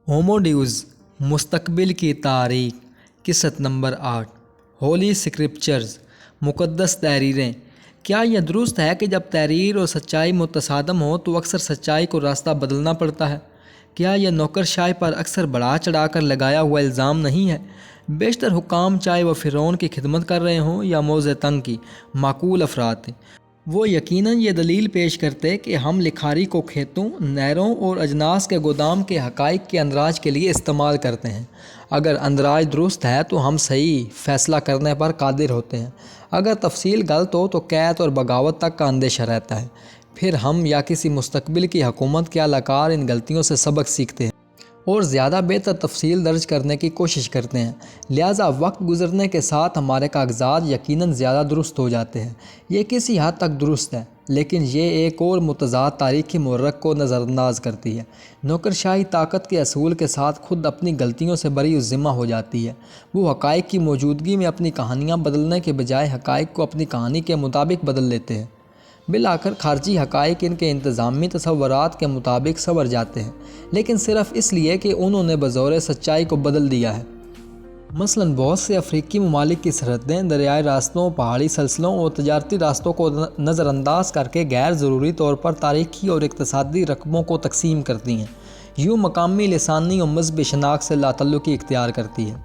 ہوموڈیوز مستقبل کی تاریخ قسط نمبر 8 ہولی اسکرپچرز مقدس تحریریں۔ کیا یہ درست ہے کہ جب تحریر اور سچائی متصادم ہو تو اکثر سچائی کو راستہ بدلنا پڑتا ہے؟ کیا یہ نوکرشاہی پر اکثر بڑھا چڑھا کر لگایا ہوا الزام نہیں ہے؟ بیشتر حکام چاہے وہ فرعون کی خدمت کر رہے ہوں یا موزے تنگ کی معقول افراد تھے، وہ یقیناً یہ دلیل پیش کرتے کہ ہم لکھاری کو کھیتوں، نہروں اور اجناس کے گودام کے حقائق کے اندراج کے لیے استعمال کرتے ہیں۔ اگر اندراج درست ہے تو ہم صحیح فیصلہ کرنے پر قادر ہوتے ہیں، اگر تفصیل غلط ہو تو قید اور بغاوت تک کا اندیشہ رہتا ہے۔ پھر ہم یا کسی مستقبل کی حکومت کے اہلکار ان غلطیوں سے سبق سیکھتے ہیں اور زیادہ بہتر تفصیل درج کرنے کی کوشش کرتے ہیں۔ لہٰذا وقت گزرنے کے ساتھ ہمارے کاغذات یقیناً زیادہ درست ہو جاتے ہیں۔ یہ کسی حد تک درست ہے، لیکن یہ ایک اور متضاد تاریخی محرک کو نظر انداز کرتی ہے۔ نوکرشاہی طاقت کے اصول کے ساتھ خود اپنی غلطیوں سے بری الذمہ ہو جاتی ہے۔ وہ حقائق کی موجودگی میں اپنی کہانیاں بدلنے کے بجائے حقائق کو اپنی کہانی کے مطابق بدل لیتے ہیں۔ بالآخر خارجی حقائق ان کے انتظامی تصورات کے مطابق سنور جاتے ہیں، لیکن صرف اس لیے کہ انہوں نے بظاہر سچائی کو بدل دیا ہے۔ مثلاً بہت سے افریقی ممالک کی سرحدیں دریائی راستوں، پہاڑی سلسلوں اور تجارتی راستوں کو نظر انداز کر کے غیر ضروری طور پر تاریخی اور اقتصادی رقبوں کو تقسیم کرتی ہیں۔ یوں مقامی لسانی اور مذہبی شناخت سے لاتعلقی اختیار کرتی ہے۔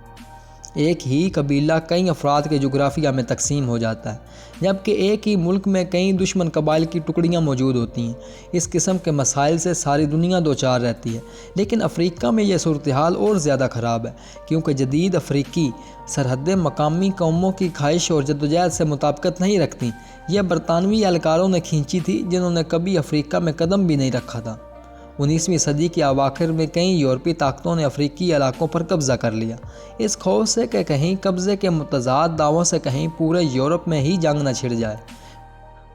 ایک ہی قبیلہ کئی افراد کے جغرافیہ میں تقسیم ہو جاتا ہے، جبکہ ایک ہی ملک میں کئی دشمن قبائل کی ٹکڑیاں موجود ہوتی ہیں۔ اس قسم کے مسائل سے ساری دنیا دوچار رہتی ہے، لیکن افریقہ میں یہ صورتحال اور زیادہ خراب ہے، کیونکہ جدید افریقی سرحدیں مقامی قوموں کی خواہش اور جدوجہد سے مطابقت نہیں رکھتیں۔ یہ برطانوی اہلکاروں نے کھینچی تھی، جنہوں نے کبھی افریقہ میں قدم بھی نہیں رکھا تھا۔ 19ویں صدی کے اواخر میں کئی یورپی طاقتوں نے افریقی علاقوں پر قبضہ کر لیا، اس خوف سے کہ کہیں قبضے کے متضاد دعووں سے کہیں پورے یورپ میں ہی جنگ نہ چھڑ جائے۔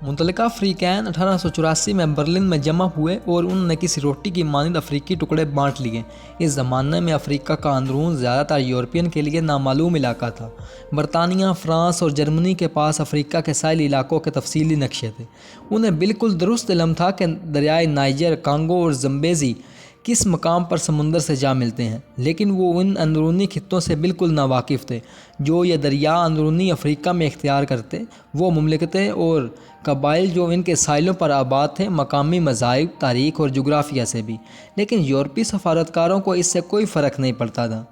متعلقہ فریقین 1884 میں برلن میں جمع ہوئے اور انہوں نے کسی روٹی کی مانند افریقی ٹکڑے بانٹ لیے۔ اس زمانے میں افریقہ کا اندرون زیادہ تر یورپین کے لیے نامعلوم علاقہ تھا۔ برطانیہ، فرانس اور جرمنی کے پاس افریقہ کے ساحلی علاقوں کے تفصیلی نقشے تھے۔ انہیں بالکل درست علم تھا کہ دریائے نائجر، کانگو اور زمبیزی کس مقام پر سمندر سے جا ملتے ہیں، لیکن وہ ان اندرونی خطوں سے بالکل ناواقف تھے جو یہ دریا اندرونی افریقہ میں اختیار کرتے۔ وہ مملکتیں اور قبائل جو ان کے ساحلوں پر آباد تھے مقامی مذاہب، تاریخ اور جغرافیہ سے بھی، لیکن یورپی سفارتکاروں کو اس سے کوئی فرق نہیں پڑتا تھا۔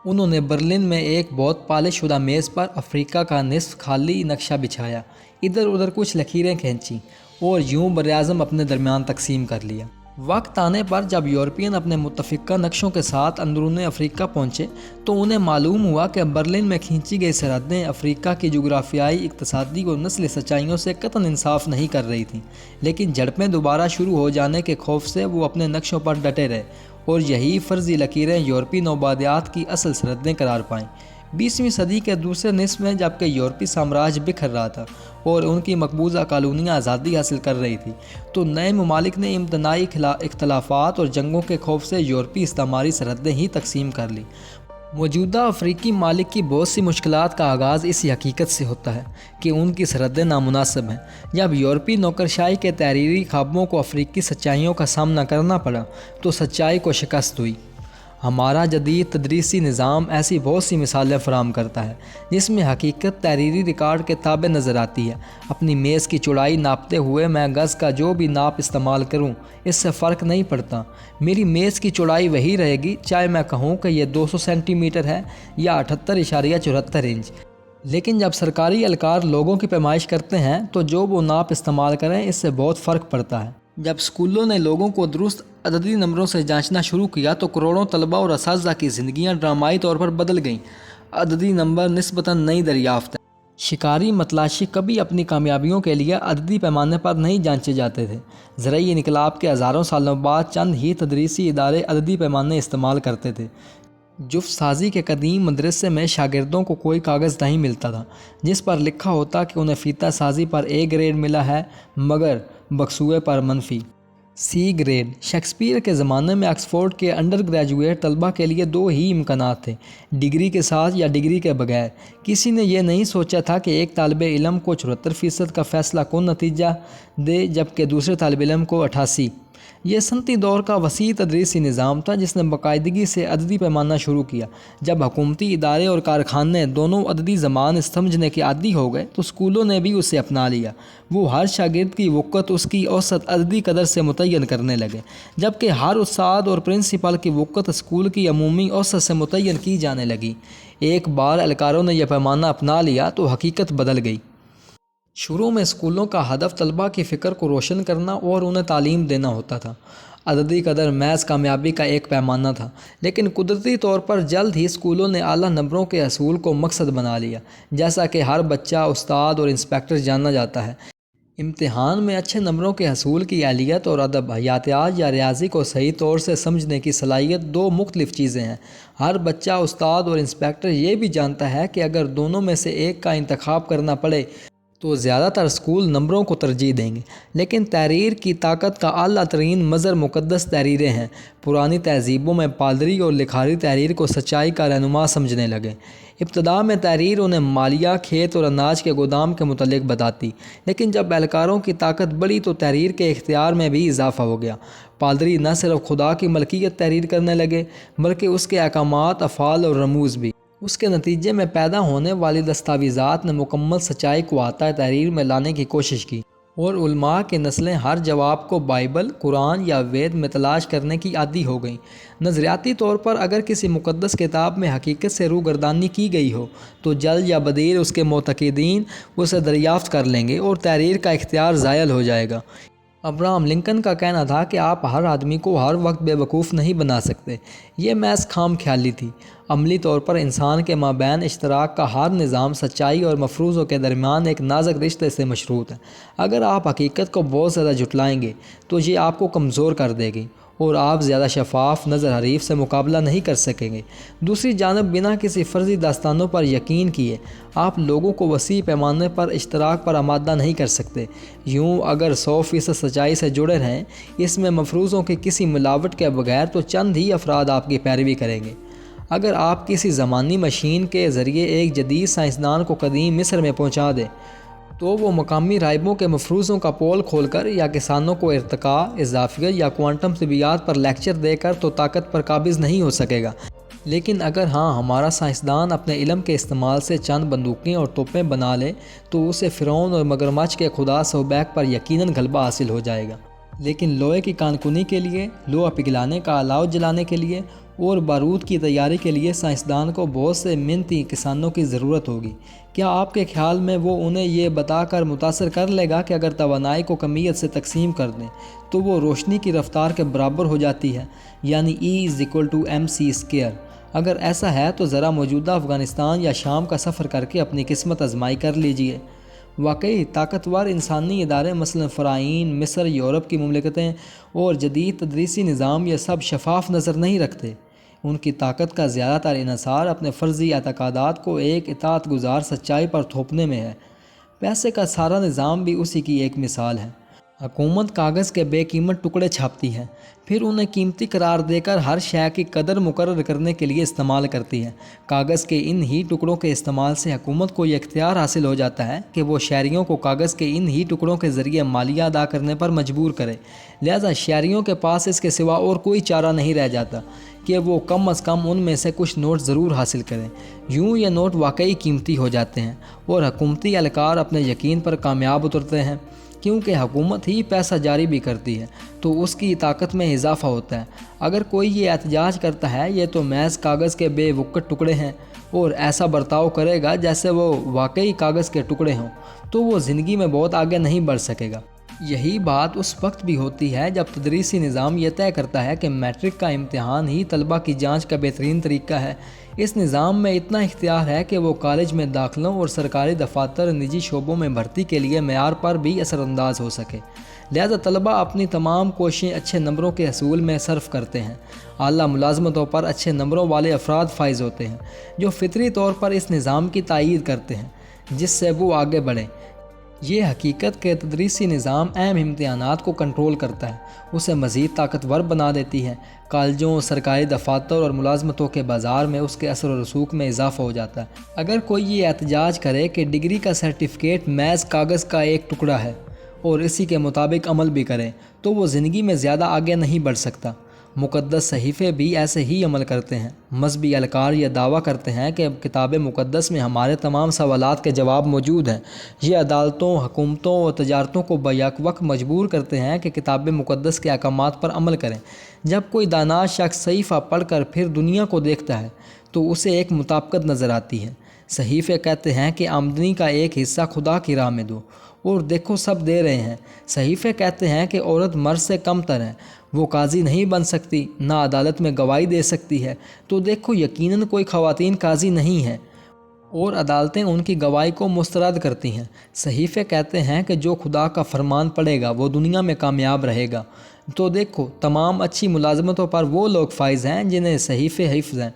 انہوں نے برلن میں ایک بہت پالش شدہ میز پر افریقہ کا نصف خالی نقشہ بچھایا، ادھر ادھر کچھ لکیریں کھینچیں اور یوں براعظم اپنے درمیان تقسیم کر لیا۔ وقت آنے پر جب یورپین اپنے متفقہ نقشوں کے ساتھ اندرون افریقہ پہنچے تو انہیں معلوم ہوا کہ برلن میں کھینچی گئی سرحدیں افریقہ کی جغرافیائی، اقتصادی اور نسلی سچائیوں سے قطعاً انصاف نہیں کر رہی تھیں، لیکن جھڑپیں دوبارہ شروع ہو جانے کے خوف سے وہ اپنے نقشوں پر ڈٹے رہے اور یہی فرضی لکیریں یورپی نوبادیات کی اصل سرحدیں قرار پائیں۔ 20ویں صدی کے دوسرے نصف میں جبکہ یورپی سامراج بکھر رہا تھا اور ان کی مقبوضہ کالونیاں آزادی حاصل کر رہی تھی، تو نئے ممالک نے امتناعی اختلافات اور جنگوں کے خوف سے یورپی استعماری سرحدیں ہی تقسیم کر لی۔ موجودہ افریقی ممالک کی بہت سی مشکلات کا آغاز اسی حقیقت سے ہوتا ہے کہ ان کی سرحدیں نامناسب ہیں۔ جب یورپی نوکرشاہی کے تحریری خوابوں کو افریقی سچائیوں کا سامنا کرنا پڑا تو سچائی کو شکست ہوئی۔ ہمارا جدید تدریسی نظام ایسی بہت سی مثالیں فراہم کرتا ہے جس میں حقیقت تحریری ریکارڈ کے تابع نظر آتی ہے۔ اپنی میز کی چوڑائی ناپتے ہوئے میں گز کا جو بھی ناپ استعمال کروں اس سے فرق نہیں پڑتا، میری میز کی چوڑائی وہی رہے گی، چاہے میں کہوں کہ یہ 200 سینٹی میٹر ہے یا 78.74 انچ۔ لیکن جب سرکاری اہلکار لوگوں کی پیمائش کرتے ہیں تو جو وہ ناپ استعمال کریں اس سے بہت فرق پڑتا ہے۔ جب اسکولوں نے لوگوں کو درست عددی نمبروں سے جانچنا شروع کیا تو کروڑوں طلبہ اور اساتذہ کی زندگیاں ڈرامائی طور پر بدل گئیں۔ عددی نمبر نسبتاً نئی دریافت ہے۔ شکاری متلاشی کبھی اپنی کامیابیوں کے لیے عددی پیمانے پر نہیں جانچے جاتے تھے۔ زرعی انقلاب کے ہزاروں سالوں بعد چند ہی تدریسی ادارے عددی پیمانے استعمال کرتے تھے۔ جفت سازی کے قدیم مدرسے میں شاگردوں کو کوئی کاغذ نہیں ملتا تھا جس پر لکھا ہوتا کہ انہیں فیتہ سازی پر A گریڈ ملا ہے مگر بکسوے پر منفی C گریڈ۔ شیکسپیئر کے زمانے میں آکسفورڈ کے انڈر گریجویٹ طلبہ کے لیے دو ہی امکانات تھے، ڈگری کے ساتھ یا ڈگری کے بغیر۔ کسی نے یہ نہیں سوچا تھا کہ ایک طالب علم کو 74% کا فیصلہ کن نتیجہ دے جبکہ دوسرے طالب علم کو 88۔ یہ صنعتی دور کا وسیع تدریسی نظام تھا جس نے باقاعدگی سے عددی پیمانہ شروع کیا۔ جب حکومتی ادارے اور کارخانے دونوں عددی زبان سمجھنے کے عادی ہو گئے تو اسکولوں نے بھی اسے اپنا لیا۔ وہ ہر شاگرد کی وقت اس کی اوسط عددی قدر سے متعین کرنے لگے، جبکہ ہر استاد اور پرنسپل کی وقت اسکول کی عمومی اوسط سے متعین کی جانے لگی۔ ایک بار اہلکاروں نے یہ پیمانہ اپنا لیا تو حقیقت بدل گئی۔ شروع میں اسکولوں کا ہدف طلباء کی فکر کو روشن کرنا اور انہیں تعلیم دینا ہوتا تھا۔ عددی قدر محض کامیابی کا ایک پیمانہ تھا، لیکن قدرتی طور پر جلد ہی اسکولوں نے اعلیٰ نمبروں کے حصول کو مقصد بنا لیا۔ جیسا کہ ہر بچہ، استاد اور انسپکٹر جاننا جاتا ہے، امتحان میں اچھے نمبروں کے حصول کی اہلیت اور ادب، حیاتیات یا ریاضی کو صحیح طور سے سمجھنے کی صلاحیت دو مختلف چیزیں ہیں۔ ہر بچہ، استاد اور انسپکٹر یہ بھی جانتا ہے کہ اگر دونوں میں سے ایک کا انتخاب کرنا پڑے تو زیادہ تر اسکول نمبروں کو ترجیح دیں گے۔ لیکن تحریر کی طاقت کا اعلیٰ ترین مظہر مقدس تحریریں ہیں۔ پرانی تہذیبوں میں پادری اور لکھاری تحریر کو سچائی کا رہنما سمجھنے لگے۔ ابتدا میں تحریر انہیں مالیہ، کھیت اور اناج کے گودام کے متعلق بتاتی، لیکن جب اہلکاروں کی طاقت بڑھی تو تحریر کے اختیار میں بھی اضافہ ہو گیا۔ پادری نہ صرف خدا کی ملکیت تحریر کرنے لگے بلکہ اس کے احکامات، افعال اور رموز بھی۔ اس کے نتیجے میں پیدا ہونے والی دستاویزات نے مکمل سچائی کو احاطۂ تحریر میں لانے کی کوشش کی، اور علماء کی نسلیں ہر جواب کو بائبل، قرآن یا وید میں تلاش کرنے کی عادی ہو گئیں۔ نظریاتی طور پر اگر کسی مقدس کتاب میں حقیقت سے روگردانی کی گئی ہو تو جلد یا بدیر اس کے معتقدین اسے دریافت کر لیں گے اور تحریر کا اختیار زائل ہو جائے گا۔ ابراہم لنکن کا کہنا تھا کہ آپ ہر آدمی کو ہر وقت بے وقوف نہیں بنا سکتے۔ یہ محض خام خیالی تھی۔ عملی طور پر انسان کے مابین اشتراک کا ہر نظام سچائی اور مفروضوں کے درمیان ایک نازک رشتے سے مشروط ہے۔ اگر آپ حقیقت کو بہت زیادہ جھٹلائیں گے تو یہ آپ کو کمزور کر دے گی اور آپ زیادہ شفاف نظر حریف سے مقابلہ نہیں کر سکیں گے۔ دوسری جانب بنا کسی فرضی داستانوں پر یقین کیے آپ لوگوں کو وسیع پیمانے پر اشتراک پر آمادہ نہیں کر سکتے۔ یوں اگر 100% سچائی سے جڑے رہیں، اس میں مفروضوں کی کسی ملاوٹ کے بغیر، تو چند ہی افراد آپ کی پیروی کریں گے۔ اگر آپ کسی زمانی مشین کے ذریعے ایک جدید سائنسدان کو قدیم مصر میں پہنچا دیں تو وہ مقامی راہبوں کے مفروضوں کا پول کھول کر یا کسانوں کو ارتقاء، اضافیت یا کوانٹم طبیعیات پر لیکچر دے کر تو طاقت پر قابض نہیں ہو سکے گا۔ لیکن اگر ہمارا سائنسدان اپنے علم کے استعمال سے چند بندوقیں اور توپیں بنا لے تو اسے فرعون اور مگرمچھ کے خدا سوبیک پر یقیناً غلبہ حاصل ہو جائے گا۔ لیکن لوہے کی کانکنی کے لیے، لوہا پگھلانے کا الاؤ جلانے کے لیے اور بارود کی تیاری کے لیے سائنسدان کو بہت سے محنتی کسانوں کی ضرورت ہوگی۔ کیا آپ کے خیال میں وہ انہیں یہ بتا کر متاثر کر لے گا کہ اگر توانائی کو کمیت سے تقسیم کر دیں تو وہ روشنی کی رفتار کے برابر ہو جاتی ہے، یعنی E=mc²؟ اگر ایسا ہے تو ذرا موجودہ افغانستان یا شام کا سفر کر کے اپنی قسمت آزمائی کر لیجئے۔ واقعی طاقتور انسانی ادارے مثلا فرعون، مصر، یورپ کی مملکتیں اور جدید تدریسی نظام یہ سب شفاف نظر نہیں رکھتے۔ ان کی طاقت کا زیادہ تر انحصار اپنے فرضی اعتقادات کو ایک اطاعت گزار سچائی پر تھوپنے میں ہے۔ پیسے کا سارا نظام بھی اسی کی ایک مثال ہے۔ حکومت کاغذ کے بے قیمت ٹکڑے چھاپتی ہے، پھر انہیں قیمتی قرار دے کر ہر شے کی قدر مقرر کرنے کے لیے استعمال کرتی ہے۔ کاغذ کے ان ہی ٹکڑوں کے استعمال سے حکومت کو یہ اختیار حاصل ہو جاتا ہے کہ وہ شہریوں کو کاغذ کے ان ہی ٹکڑوں کے ذریعے مالیہ ادا کرنے پر مجبور کرے۔ لہذا شہریوں کے پاس اس کے سوا اور کوئی چارہ نہیں رہ جاتا کہ وہ کم از کم ان میں سے کچھ نوٹ ضرور حاصل کریں۔ یوں یہ نوٹ واقعی قیمتی ہو جاتے ہیں اور حکومتی اہلکار اپنے یقین پر کامیاب اترتے ہیں۔ کیونکہ حکومت ہی پیسہ جاری بھی کرتی ہے تو اس کی طاقت میں اضافہ ہوتا ہے۔ اگر کوئی یہ احتجاج کرتا ہے یہ تو محض کاغذ کے بے وقت ٹکڑے ہیں اور ایسا برتاؤ کرے گا جیسے وہ واقعی کاغذ کے ٹکڑے ہوں، تو وہ زندگی میں بہت آگے نہیں بڑھ سکے گا۔ یہی بات اس وقت بھی ہوتی ہے جب تدریسی نظام یہ طے کرتا ہے کہ میٹرک کا امتحان ہی طلبہ کی جانچ کا بہترین طریقہ ہے۔ اس نظام میں اتنا اختیار ہے کہ وہ کالج میں داخلوں اور سرکاری دفاتر، نجی شعبوں میں بھرتی کے لیے معیار پر بھی اثر انداز ہو سکے۔ لہذا طلبہ اپنی تمام کوششیں اچھے نمبروں کے حصول میں صرف کرتے ہیں۔ اعلیٰ ملازمتوں پر اچھے نمبروں والے افراد فائز ہوتے ہیں جو فطری طور پر اس نظام کی تائید کرتے ہیں جس سے وہ آگے بڑھیں۔ یہ حقیقت کہ تدریسی نظام اہم امتحانات کو کنٹرول کرتا ہے اسے مزید طاقتور بنا دیتی ہے۔ کالجوں، سرکاری دفاتر اور ملازمتوں کے بازار میں اس کے اثر و رسوخ میں اضافہ ہو جاتا ہے۔ اگر کوئی یہ احتجاج کرے کہ ڈگری کا سرٹیفکیٹ محض کاغذ کا ایک ٹکڑا ہے اور اسی کے مطابق عمل بھی کریں تو وہ زندگی میں زیادہ آگے نہیں بڑھ سکتا۔ مقدس صحیفے بھی ایسے ہی عمل کرتے ہیں۔ مذہبی اہلکار یہ دعویٰ کرتے ہیں کہ کتاب مقدس میں ہمارے تمام سوالات کے جواب موجود ہیں۔ یہ عدالتوں، حکومتوں اور تجارتوں کو بیک وقت مجبور کرتے ہیں کہ کتاب مقدس کے احکامات پر عمل کریں۔ جب کوئی دانا شخص صحیفہ پڑھ کر پھر دنیا کو دیکھتا ہے تو اسے ایک مطابقت نظر آتی ہے۔ صحیفے کہتے ہیں کہ آمدنی کا ایک حصہ خدا کی راہ میں دو، اور دیکھو سب دے رہے ہیں۔ صحیفے کہتے ہیں کہ عورت مرد سے کم تر ہے، وہ قاضی نہیں بن سکتی، نہ عدالت میں گواہی دے سکتی ہے، تو دیکھو یقیناً کوئی خواتین قاضی نہیں ہیں، اور عدالتیں ان کی گواہی کو مسترد کرتی ہیں۔ صحیفے کہتے ہیں کہ جو خدا کا فرمان پڑھے گا وہ دنیا میں کامیاب رہے گا، تو دیکھو تمام اچھی ملازمتوں پر وہ لوگ فائز ہیں جنہیں صحیفے حفظ ہیں۔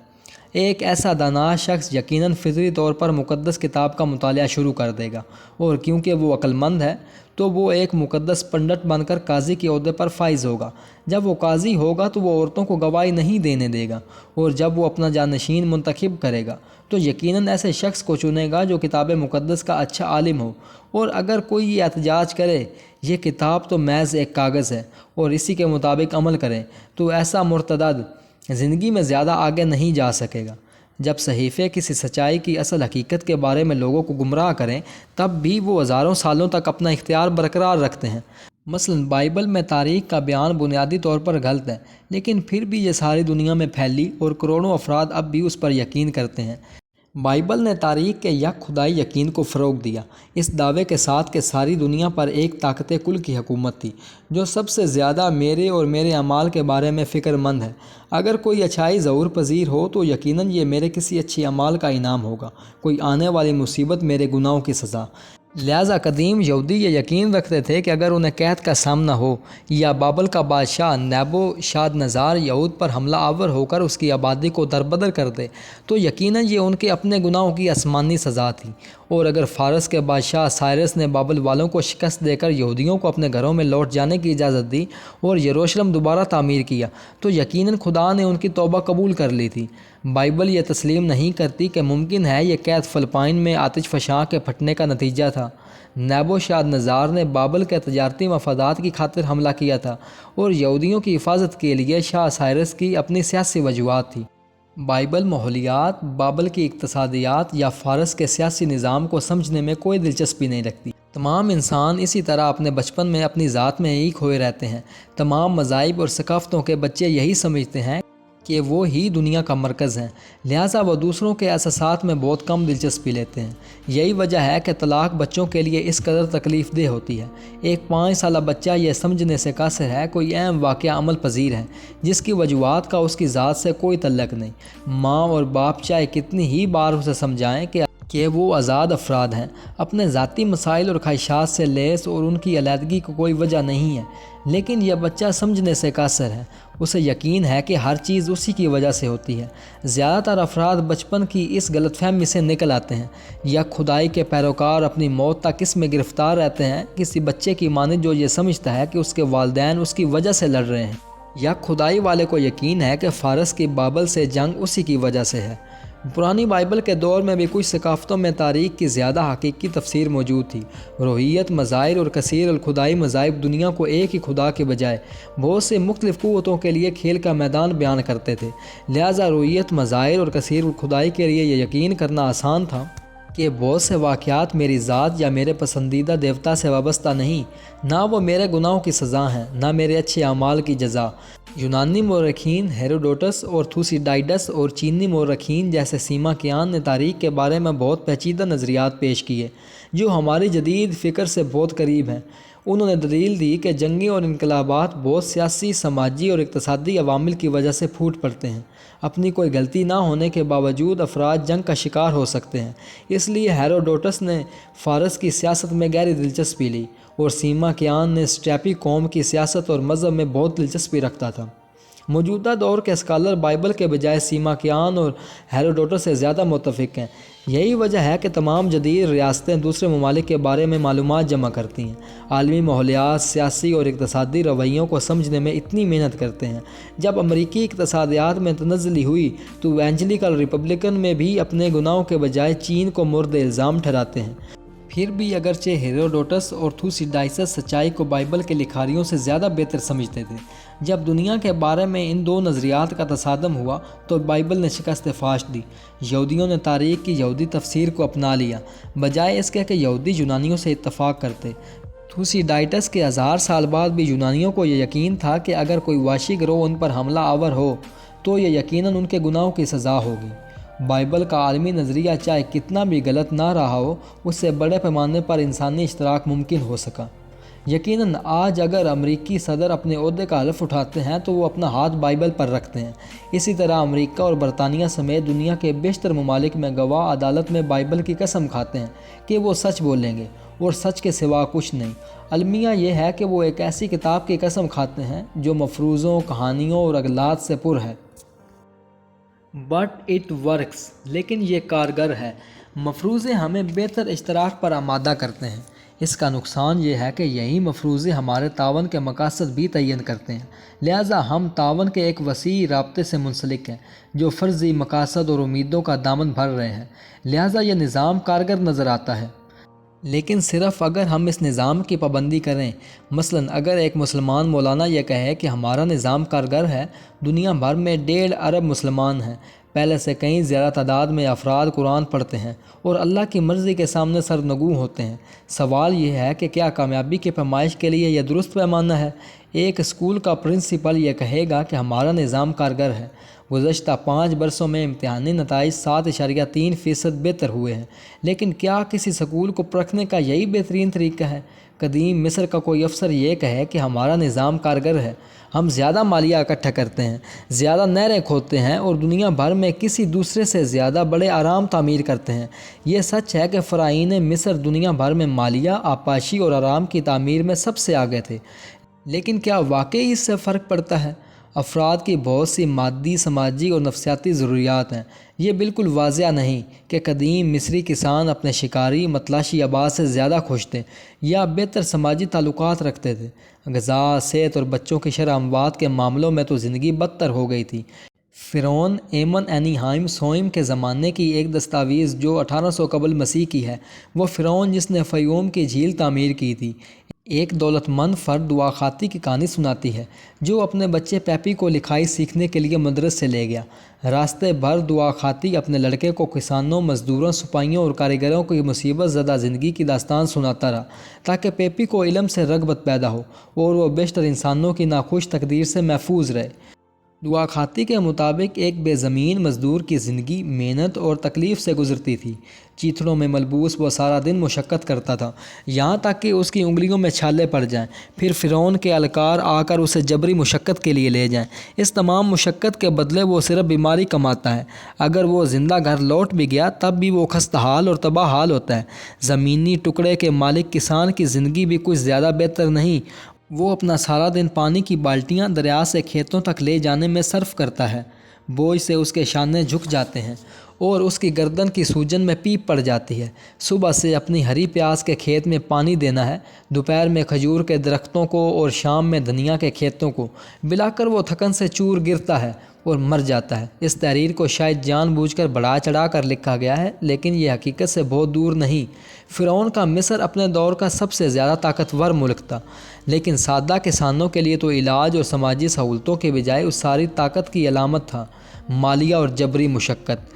ایک ایسا دانا شخص یقیناً فطری طور پر مقدس کتاب کا مطالعہ شروع کر دے گا، اور کیونکہ وہ عقل مند ہے تو وہ ایک مقدس پنڈت بن کر قاضی کے عہدے پر فائز ہوگا۔ جب وہ قاضی ہوگا تو وہ عورتوں کو گواہی نہیں دینے دے گا، اور جب وہ اپنا جانشین منتخب کرے گا تو یقیناً ایسے شخص کو چنے گا جو کتاب مقدس کا اچھا عالم ہو۔ اور اگر کوئی یہ احتجاج کرے یہ کتاب تو محض ایک کاغذ ہے اور اسی کے مطابق عمل کرے، تو ایسا مرتد زندگی میں زیادہ آگے نہیں جا سکے گا۔ جب صحیفے کسی سچائی کی اصل حقیقت کے بارے میں لوگوں کو گمراہ کریں تب بھی وہ ہزاروں سالوں تک اپنا اختیار برقرار رکھتے ہیں۔ مثلا بائبل میں تاریخ کا بیان بنیادی طور پر غلط ہے، لیکن پھر بھی یہ ساری دنیا میں پھیلی اور کروڑوں افراد اب بھی اس پر یقین کرتے ہیں۔ بائبل نے تاریخ کے یک خدائی یقین کو فروغ دیا، اس دعوے کے ساتھ کہ ساری دنیا پر ایک طاقت کل کی حکومت تھی جو سب سے زیادہ میرے اور میرے اعمال کے بارے میں فکر مند ہے۔ اگر کوئی اچھائی ظہور پذیر ہو تو یقیناً یہ میرے کسی اچھی اعمال کا انعام ہوگا، کوئی آنے والی مصیبت میرے گناہوں کی سزا۔ لہٰذا قدیم یہودی یہ یقین رکھتے تھے کہ اگر انہیں قحط کا سامنا ہو یا بابل کا بادشاہ نیبوشادنیزار یہود پر حملہ آور ہو کر اس کی آبادی کو دربدر کر دے تو یقیناً یہ ان کے اپنے گناہوں کی آسمانی سزا تھی۔ اور اگر فارس کے بادشاہ سائرس نے بابل والوں کو شکست دے کر یہودیوں کو اپنے گھروں میں لوٹ جانے کی اجازت دی اور یروشلم دوبارہ تعمیر کیا تو یقیناً خدا نے ان کی توبہ قبول کر لی تھی۔ بائبل یہ تسلیم نہیں کرتی کہ ممکن ہے یہ قحط فلپائن میں آتش فشاں کے پھٹنے کا نتیجہ تھا۔ نیبوشادنیزار نے بابل کے تجارتی مفادات کی خاطر حملہ کیا تھا اور یہودیوں کی حفاظت کے لیے شاہ سائرس کی اپنی سیاسی وجوہات تھی۔ بائبل ماحولیات، بابل کی اقتصادیات یا فارس کے سیاسی نظام کو سمجھنے میں کوئی دلچسپی نہیں رکھتی۔ تمام انسان اسی طرح اپنے بچپن میں اپنی ذات میں ہی کھوئے رہتے ہیں۔ تمام مذاہب اور ثقافتوں کے بچے یہی سمجھتے ہیں کہ وہ ہی دنیا کا مرکز ہیں، لہٰذا وہ دوسروں کے احساسات میں بہت کم دلچسپی لیتے ہیں۔ یہی وجہ ہے کہ طلاق بچوں کے لیے اس قدر تکلیف دہ ہوتی ہے۔ ایک 5 سالہ بچہ یہ سمجھنے سے قاصر ہے کوئی اہم واقعہ عمل پذیر ہے جس کی وجوہات کا اس کی ذات سے کوئی تعلق نہیں۔ ماں اور باپ چاہے کتنی ہی بار اسے سمجھائیں کہ وہ آزاد افراد ہیں، اپنے ذاتی مسائل اور خواہشات سے لیس اور ان کی علیحدگی کو کوئی وجہ نہیں ہے، لیکن یہ بچہ سمجھنے سے قاصر ہے۔ اسے یقین ہے کہ ہر چیز اسی کی وجہ سے ہوتی ہے۔ زیادہ تر افراد بچپن کی اس غلط فہمی سے نکل آتے ہیں یا خدائی کے پیروکار اپنی موت تک اس میں گرفتار رہتے ہیں، کسی بچے کی مانند جو یہ سمجھتا ہے کہ اس کے والدین اس کی وجہ سے لڑ رہے ہیں، یا خدائی والے کو یقین ہے کہ فارس کی بابل سے جنگ اسی کی وجہ سے ہے۔ پرانی بائبل کے دور میں بھی کچھ ثقافتوں میں تاریخ کی زیادہ حقیقی تفسیر موجود تھی۔ روحیت مظاہر اور کثیر الخدائی مذاہب دنیا کو ایک ہی خدا کے بجائے بہت سے مختلف قوتوں کے لیے کھیل کا میدان بیان کرتے تھے، لہٰذا روحیت مظاہر اور کثیر الخدائی کے لیے یہ یقین کرنا آسان تھا کہ بہت سے واقعات میری ذات یا میرے پسندیدہ دیوتا سے وابستہ نہیں، نہ وہ میرے گناہوں کی سزا ہیں، نہ میرے اچھے اعمال کی جزا۔ یونانی مورخین ہیروڈوٹس اور تھوسیڈائیڈس اور چینی مورخین جیسے سیماکیان نے تاریخ کے بارے میں بہت پیچیدہ نظریات پیش کیے جو ہماری جدید فکر سے بہت قریب ہیں۔ انہوں نے دلیل دی کہ جنگیں اور انقلابات بہت سیاسی، سماجی اور اقتصادی عوامل کی وجہ سے پھوٹ پڑتے ہیں۔ اپنی کوئی غلطی نہ ہونے کے باوجود افراد جنگ کا شکار ہو سکتے ہیں۔ اس لیے ہیروڈوٹس نے فارس کی سیاست میں گہری دلچسپی لی اور سیماکیان نے اسٹیپی قوم کی سیاست اور مذہب میں بہت دلچسپی رکھتا تھا۔ موجودہ دور کے اسکالر بائبل کے بجائے سیماکیان اور ہیروڈوٹس سے زیادہ متفق ہیں۔ یہی وجہ ہے کہ تمام جدید ریاستیں دوسرے ممالک کے بارے میں معلومات جمع کرتی ہیں، عالمی ماحولیات، سیاسی اور اقتصادی رویوں کو سمجھنے میں اتنی محنت کرتے ہیں۔ جب امریکی اقتصادیات میں تنزلی ہوئی تو ایونجلیکل ریپبلکن میں بھی اپنے گناہوں کے بجائے چین کو مورد الزام ٹھہراتے ہیں۔ پھر بھی اگرچہ ہیروڈوٹس اور تھوسیڈائسس سچائی کو بائبل کے لکھاریوں سے زیادہ بہتر سمجھتے تھے، جب دنیا کے بارے میں ان دو نظریات کا تصادم ہوا تو بائبل نے شکست فاش دی۔ یہودیوں نے تاریخ کی یہودی تفسیر کو اپنا لیا، بجائے اس کے کہ یہودی یونانیوں سے اتفاق کرتے۔ تھوسیڈائٹس کے 1000 سال بعد بھی یونانیوں کو یہ یقین تھا کہ اگر کوئی وحشی گروہ ان پر حملہ آور ہو تو یہ یقیناً ان کے گناہوں کی سزا ہوگی۔ بائبل کا عالمی نظریہ چاہے کتنا بھی غلط نہ رہا ہو، اس سے بڑے پیمانے پر انسانی اشتراک ممکن ہو سکا۔ یقیناً آج اگر امریکی صدر اپنے عہدے کا حلف اٹھاتے ہیں تو وہ اپنا ہاتھ بائبل پر رکھتے ہیں۔ اسی طرح امریکہ اور برطانیہ سمیت دنیا کے بیشتر ممالک میں گواہ عدالت میں بائبل کی قسم کھاتے ہیں کہ وہ سچ بولیں گے اور سچ کے سوا کچھ نہیں۔ المیہ یہ ہے کہ وہ ایک ایسی کتاب کی قسم کھاتے ہیں جو مفروضوں، کہانیوں اور اغلاط سے پر ہے۔ بٹ اٹ ورکس، لیکن یہ کارگر ہے۔ مفروضے ہمیں بہتر اشتراک پر آمادہ کرتے ہیں۔ اس کا نقصان یہ ہے کہ یہی مفروضے ہمارے تعاون کے مقاصد بھی تعین کرتے ہیں، لہٰذا ہم تعاون کے ایک وسیع رابطے سے منسلک ہیں جو فرضی مقاصد اور امیدوں کا دامن بھر رہے ہیں، لہٰذا یہ نظام کارگر نظر آتا ہے۔ لیکن صرف اگر ہم اس نظام کی پابندی کریں۔ مثلاً اگر ایک مسلمان مولانا یہ کہے کہ ہمارا نظام کارگر ہے، دنیا بھر میں 1.5 ارب مسلمان ہیں، پہلے سے کہیں زیادہ تعداد میں افراد قرآن پڑھتے ہیں اور اللہ کی مرضی کے سامنے سرنگوں ہوتے ہیں۔ سوال یہ ہے کہ کیا کامیابی کی پیمائش کے لیے یہ درست پیمانہ ہے؟ ایک اسکول کا پرنسپل یہ کہے گا کہ ہمارا نظام کارگر ہے۔ گزشتہ 5 برسوں میں امتحانی نتائج 7.3% بہتر ہوئے ہیں، لیکن کیا کسی سکول کو پرکھنے کا یہی بہترین طریقہ ہے؟ قدیم مصر کا کوئی افسر یہ کہے کہ ہمارا نظام کارگر ہے، ہم زیادہ مالیہ اکٹھا کرتے ہیں، زیادہ نہریں کھودتے ہیں اور دنیا بھر میں کسی دوسرے سے زیادہ بڑے آرام تعمیر کرتے ہیں۔ یہ سچ ہے کہ فرعین مصر دنیا بھر میں مالیہ، آبپاشی اور آرام کی تعمیر میں سب سے آگے تھے، لیکن کیا واقعی اس سے فرق پڑتا ہے؟ افراد کی بہت سی مادی، سماجی اور نفسیاتی ضروریات ہیں۔ یہ بالکل واضح نہیں کہ قدیم مصری کسان اپنے شکاری متلاشی آباد سے زیادہ خوش تھے یا بہتر سماجی تعلقات رکھتے تھے۔ غذا، صحت اور بچوں کی شرح اموات کے معاملوں میں تو زندگی بدتر ہو گئی تھی۔ فرعون ایمن اینی ہائم سوئم کے زمانے کی ایک دستاویز جو 1800 قبل مسیح کی ہے، وہ فرعون جس نے فیوم کی جھیل تعمیر کی تھی، ایک دولت مند فرد دعا خاطی کی کہانی سناتی ہے جو اپنے بچے پیپی کو لکھائی سیکھنے کے لیے مدرسے سے لے گیا۔ راستے بھر دعا خاطی اپنے لڑکے کو کسانوں، مزدوروں، سپاہیوں اور کاریگروں کی مصیبت زدہ زندگی کی داستان سناتا رہا تاکہ پیپی کو علم سے رغبت پیدا ہو اور وہ بیشتر انسانوں کی ناخوش تقدیر سے محفوظ رہے۔ دعا خاطی کے مطابق ایک بے زمین مزدور کی زندگی محنت اور تکلیف سے گزرتی تھی۔ چیتڑوں میں ملبوس وہ سارا دن مشقت کرتا تھا، یہاں تک کہ اس کی انگلیوں میں چھالے پڑ جائیں، پھر فرعون کے اہلکار آ کر اسے جبری مشقت کے لیے لے جائیں۔ اس تمام مشقت کے بدلے وہ صرف بیماری کماتا ہے۔ اگر وہ زندہ گھر لوٹ بھی گیا تب بھی وہ خستہ حال اور تباہ حال ہوتا ہے۔ زمینی ٹکڑے کے مالک کسان کی زندگی بھی کچھ زیادہ بہتر نہیں۔ وہ اپنا سارا دن پانی کی بالٹیاں دریا سے کھیتوں تک لے جانے میں صرف کرتا ہے، بوجھ سے اس کے شانے جھک جاتے ہیں اور اس کی گردن کی سوجن میں پیپ پڑ جاتی ہے۔ صبح سے اپنی ہری پیاز کے کھیت میں پانی دینا ہے، دوپہر میں کھجور کے درختوں کو اور شام میں دھنیا کے کھیتوں کو، بلا کر وہ تھکن سے چور گرتا ہے اور مر جاتا ہے۔ اس تحریر کو شاید جان بوجھ کر بڑھا چڑھا کر لکھا گیا ہے، لیکن یہ حقیقت سے بہت دور نہیں۔ فرعون کا مصر اپنے دور کا سب سے زیادہ طاقتور ملک تھا، لیکن سادہ کسانوں کے لیے تو علاج اور سماجی سہولتوں کے بجائے اس ساری طاقت کی علامت تھا مالیہ اور جبری مشقت۔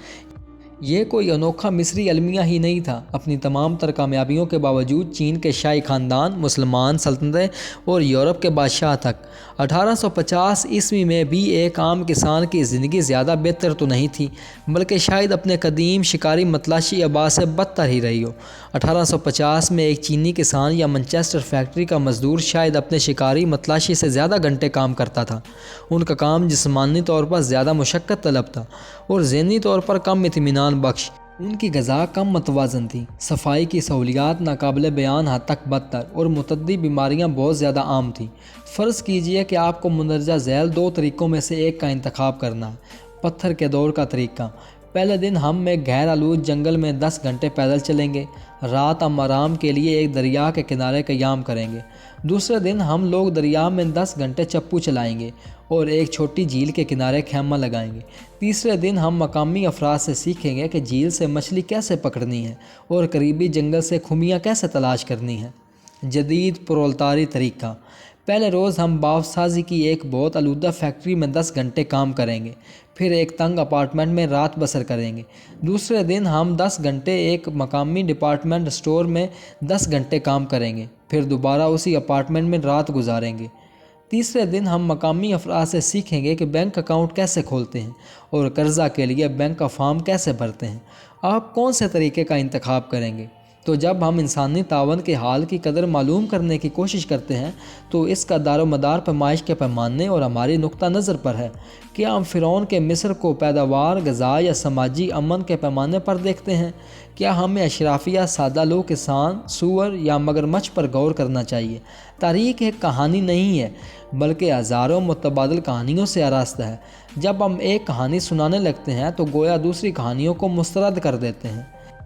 یہ کوئی انوکھا مصری المیہ ہی نہیں تھا۔ اپنی تمام تر کامیابیوں کے باوجود چین کے شاہی خاندان، مسلمان سلطنتیں اور یورپ کے بادشاہ تک 1850 میں بھی ایک عام کسان کی زندگی زیادہ بہتر تو نہیں تھی، بلکہ شاید اپنے قدیم شکاری متلاشی آباد سے بدتر ہی رہی ہو۔ 1850 میں ایک چینی کسان یا منچسٹر فیکٹری کا مزدور شاید اپنے شکاری متلاشی سے زیادہ گھنٹے کام کرتا تھا۔ ان کا کام جسمانی طور پر زیادہ مشقت طلب تھا اور ذہنی طور پر کم اطمینان بخش۔ ان کی غذا کم متوازن تھی، صفائی کی سہولیات ناقابل بیان حد تک بدتر اور متعدی بیماریاں بہت زیادہ عام تھیں۔ فرض کیجئے کہ آپ کو مندرجہ ذیل 2 طریقوں میں سے ایک کا انتخاب کرنا ہے۔ پتھر کے دور کا طریقہ: پہلے دن ہم ایک غیر آلود جنگل میں 10 گھنٹے پیدل چلیں گے۔ رات ہم آرام کے لیے ایک دریا کے کنارے قیام کریں گے۔ دوسرے دن ہم لوگ دریا میں 10 گھنٹے چپو چلائیں گے اور ایک چھوٹی جھیل کے کنارے خیمہ لگائیں گے۔ تیسرے دن ہم مقامی افراد سے سیکھیں گے کہ جھیل سے مچھلی کیسے پکڑنی ہے اور قریبی جنگل سے کھمیاں کیسے تلاش کرنی ہے۔ جدید پرولتاری طریقہ: پہلے روز ہم بافت سازی کی ایک بہت آلودہ فیکٹری میں 10 گھنٹے کام کریں گے، پھر ایک تنگ اپارٹمنٹ میں رات بسر کریں گے۔ دوسرے دن ہم 10 گھنٹے ایک مقامی ڈپارٹمنٹ اسٹور میں 10 گھنٹے کام کریں گے، پھر دوبارہ اسی اپارٹمنٹ میں رات گزاریں گے۔ تیسرے دن ہم مقامی افراد سے سیکھیں گے کہ بینک اکاؤنٹ کیسے کھولتے ہیں اور قرضہ کے لیے بینک کا فارم کیسے بھرتے ہیں۔ آپ کون سے طریقے کا انتخاب کریں گے؟ تو جب ہم انسانی تعاون کے حال کی قدر معلوم کرنے کی کوشش کرتے ہیں تو اس کا دار و مدار پیمائش کے پیمانے اور ہماری نقطہ نظر پر ہے۔ کیا ہم فرعون کے مصر کو پیداوار، غذا یا سماجی امن کے پیمانے پر دیکھتے ہیں؟ کیا ہمیں اشرافیہ، سادہ لوگ، کسان، سور یا مگرمچھ پر غور کرنا چاہیے؟ تاریخ ایک کہانی نہیں ہے بلکہ ہزاروں متبادل کہانیوں سے آراستہ ہے۔ جب ہم ایک کہانی سنانے لگتے ہیں تو گویا دوسری کہانیوں کو مسترد کر دیتے ہیں۔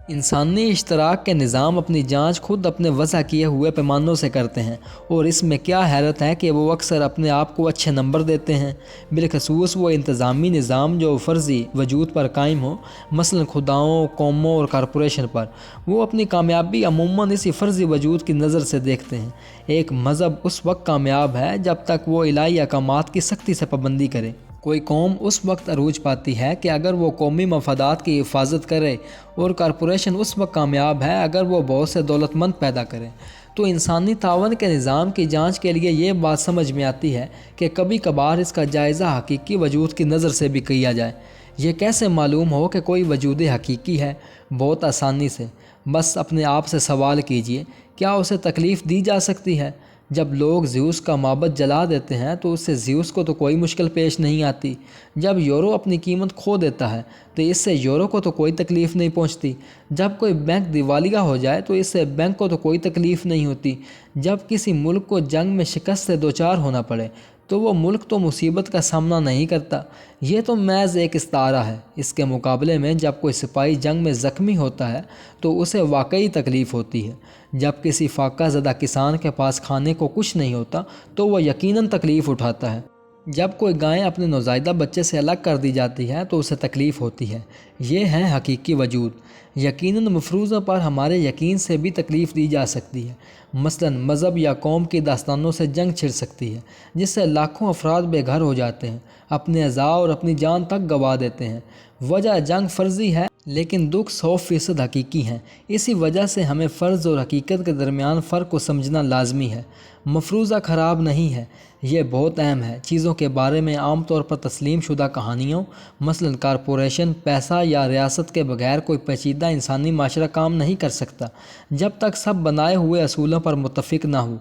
انسانی اشتراک کے نظام اپنی جانچ خود اپنے وضع کیے ہوئے پیمانوں سے کرتے ہیں، اور اس میں کیا حیرت ہے کہ وہ اکثر اپنے آپ کو اچھے نمبر دیتے ہیں، بالخصوص وہ انتظامی نظام جو فرضی وجود پر قائم ہو، مثلا خداؤں، قوموں اور کارپوریشن پر۔ وہ اپنی کامیابی عموماً اسی فرضی وجود کی نظر سے دیکھتے ہیں۔ ایک مذہب اس وقت کامیاب ہے جب تک وہ الہی احکامات کی سختی سے پابندی کرے۔ کوئی قوم اس وقت عروج پاتی ہے کہ اگر وہ قومی مفادات کی حفاظت کرے، اور کارپوریشن اس وقت کامیاب ہے اگر وہ بہت سے دولت مند پیدا کرے۔ تو انسانی تعاون کے نظام کی جانچ کے لیے یہ بات سمجھ میں آتی ہے کہ کبھی کبھار اس کا جائزہ حقیقی وجود کی نظر سے بھی کیا جائے۔ یہ کیسے معلوم ہو کہ کوئی وجود حقیقی ہے؟ بہت آسانی سے، بس اپنے آپ سے سوال کیجئے، کیا اسے تکلیف دی جا سکتی ہے؟ جب لوگ زیوس کا معبد جلا دیتے ہیں تو اس سے زیوس کو تو کوئی مشکل پیش نہیں آتی۔ جب یورو اپنی قیمت کھو دیتا ہے تو اس سے یورو کو تو کوئی تکلیف نہیں پہنچتی۔ جب کوئی بینک دیوالیہ ہو جائے تو اس سے بینک کو تو کوئی تکلیف نہیں ہوتی۔ جب کسی ملک کو جنگ میں شکست سے دوچار ہونا پڑے تو وہ ملک تو مصیبت کا سامنا نہیں کرتا۔ یہ تو محض ایک استعارہ ہے۔ اس کے مقابلے میں جب کوئی سپاہی جنگ میں زخمی ہوتا ہے تو اسے واقعی تکلیف ہوتی ہے۔ جب کسی فاقہ زدہ کسان کے پاس کھانے کو کچھ نہیں ہوتا تو وہ یقیناً تکلیف اٹھاتا ہے۔ جب کوئی گائے اپنے نوزائیدہ بچے سے الگ کر دی جاتی ہے تو اسے تکلیف ہوتی ہے۔ یہ ہے حقیقی وجود۔ یقیناً مفروضہ پر ہمارے یقین سے بھی تکلیف دی جا سکتی ہے۔ مثلا مذہب یا قوم کی داستانوں سے جنگ چھڑ سکتی ہے جس سے لاکھوں افراد بے گھر ہو جاتے ہیں، اپنے اعضاء اور اپنی جان تک گنوا دیتے ہیں۔ وجہ جنگ فرضی ہے لیکن دکھ 100% حقیقی ہیں۔ اسی وجہ سے ہمیں فرض اور حقیقت کے درمیان فرق کو سمجھنا لازمی ہے۔ مفروضہ خراب نہیں ہے، یہ بہت اہم ہے۔ چیزوں کے بارے میں عام طور پر تسلیم شدہ کہانیوں، مثلا کارپوریشن، پیسہ یا ریاست کے بغیر کوئی پیچیدہ انسانی معاشرہ کام نہیں کر سکتا جب تک سب بنائے ہوئے اصولوں پر متفق نہ ہو۔